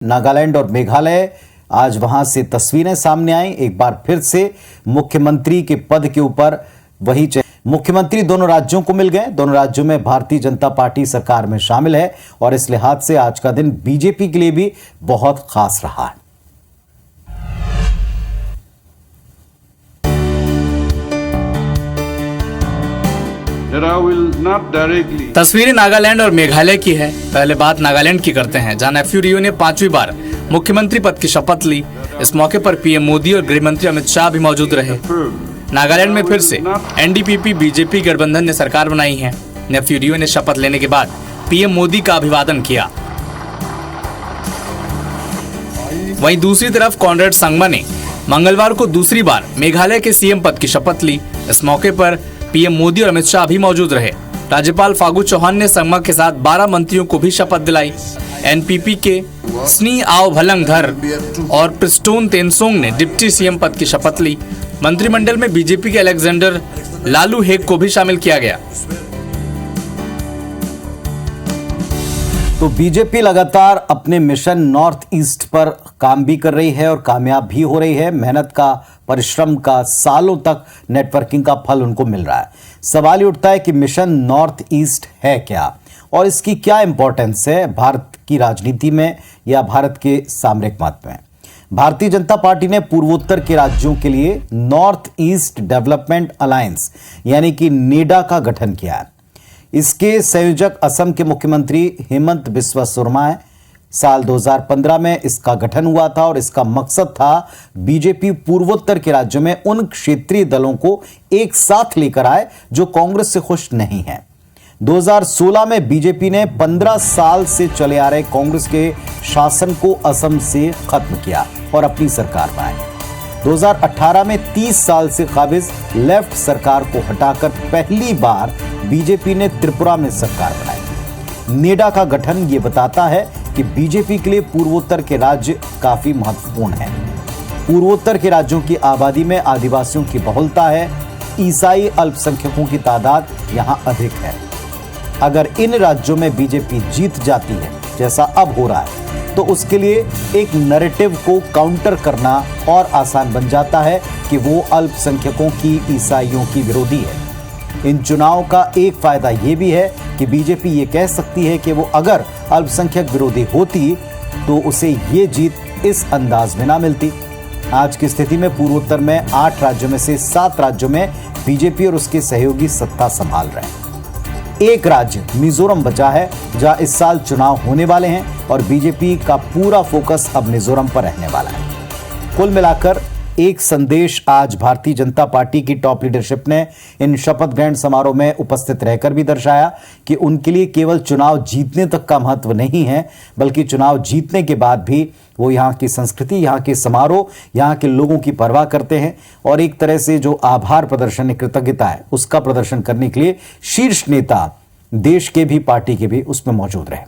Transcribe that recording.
नागालैंड और मेघालय, आज वहां से तस्वीरें सामने आई। एक बार फिर से मुख्यमंत्री के पद के ऊपर मुख्यमंत्री दोनों राज्यों को मिल गए। दोनों राज्यों में भारतीय जनता पार्टी सरकार में शामिल है और इस लिहाज से आज का दिन बीजेपी के लिए भी बहुत खास रहा है। तस्वीरें नागालैंड और मेघालय की है। पहले बात नागालैंड की करते हैं, जहां नेफ्यू रियो ने 5वीं बार मुख्यमंत्री पद की शपथ ली। इस मौके पर पीएम मोदी और गृह मंत्री अमित शाह भी मौजूद रहे। नागालैंड में फिर से एनडीपी बीजेपी गठबंधन ने सरकार बनाई है। नेफ्यू रियो ने शपथ लेने के बाद पीएम मोदी का अभिवादन किया। वहीं दूसरी तरफ कॉनरेड संगमा ने मंगलवार को दूसरी बार मेघालय के सीएम पद की शपथ ली। इस मौके पर पीएम मोदी और अमित शाह भी मौजूद रहे। राज्यपाल फागु चौहान ने संगमा के साथ 12 मंत्रियों को भी शपथ दिलाई। एनपीपी के स्नी आओ भलंगधर और प्रिस्टोन तेनसोंग ने डिप्टी सीएम पद की शपथ ली। मंत्रिमंडल में बीजेपी के अलेक्जेंडर लालू हेग को भी शामिल किया गया। तो बीजेपी लगातार अपने मिशन नॉर्थ ईस्ट पर काम भी कर रही है और कामयाब भी हो रही है। मेहनत का, परिश्रम का, सालों तक नेटवर्किंग का फल उनको मिल रहा है। सवाल ये उठता है कि मिशन नॉर्थ ईस्ट है क्या और इसकी क्या इंपॉर्टेंस है भारत की राजनीति में या भारत के सामरिक महत्व में। भारतीय जनता पार्टी ने पूर्वोत्तर के राज्यों के लिए नॉर्थ ईस्ट डेवलपमेंट अलायंस यानी कि नेडा का गठन किया है। इसके संयोजक असम के मुख्यमंत्री हेमंत बिस्वा शर्मा है। साल 2015 में इसका गठन हुआ था और इसका मकसद था बीजेपी पूर्वोत्तर के राज्यों में उन क्षेत्रीय दलों को एक साथ लेकर आए जो कांग्रेस से खुश नहीं है। 2016 में बीजेपी ने 15 साल से चले आ रहे कांग्रेस के शासन को असम से खत्म किया और अपनी सरकार बनाई। 2018 में 30 साल से काबिज लेफ्ट सरकार को हटाकर पहली बार बीजेपी ने त्रिपुरा में सरकार बनाई। नेडा का गठन ये बताता है कि बीजेपी के लिए पूर्वोत्तर के राज्य काफी महत्वपूर्ण हैं। पूर्वोत्तर के राज्यों की आबादी में आदिवासियों की बहुलता है। ईसाई अल्पसंख्यकों की तादाद यहां अधिक है। अगर इन राज्यों में बीजेपी जीत जाती है, जैसा अब हो रहा है, तो उसके लिए एक नैरेटिव को काउंटर करना और आसान बन जाता है कि वो अल्पसंख्यकों की, ईसाइयों की विरोधी है। इन चुनाव का एक फायदा ये भी है कि बीजेपी ये कह सकती है कि वो अगर अल्पसंख्यक विरोधी होती तो उसे ये जीत इस अंदाज में ना मिलती। आज की स्थिति में पूर्वोत्तर में 8 राज्यों में से 7 राज्यों में बीजेपी और उसके सहयोगी सत्ता संभाल रहे हैं। एक राज्य मिजोरम बचा है जहां इस साल चुनाव होने वाले हैं और बीजेपी का पूरा फोकस अब मिजोरम पर रहने वाला है। कुल मिलाकर एक संदेश आज भारतीय जनता पार्टी की टॉप लीडरशिप ने इन शपथ ग्रहण समारोह में उपस्थित रहकर भी दर्शाया कि उनके लिए केवल चुनाव जीतने तक का महत्व नहीं है, बल्कि चुनाव जीतने के बाद भी वो यहाँ की संस्कृति, यहाँ के समारोह, यहाँ के लोगों की परवाह करते हैं और एक तरह से जो आभार प्रदर्शन, कृतज्ञता है, उसका प्रदर्शन करने के लिए शीर्ष नेता देश के भी, पार्टी के भी उसमें मौजूद रहे।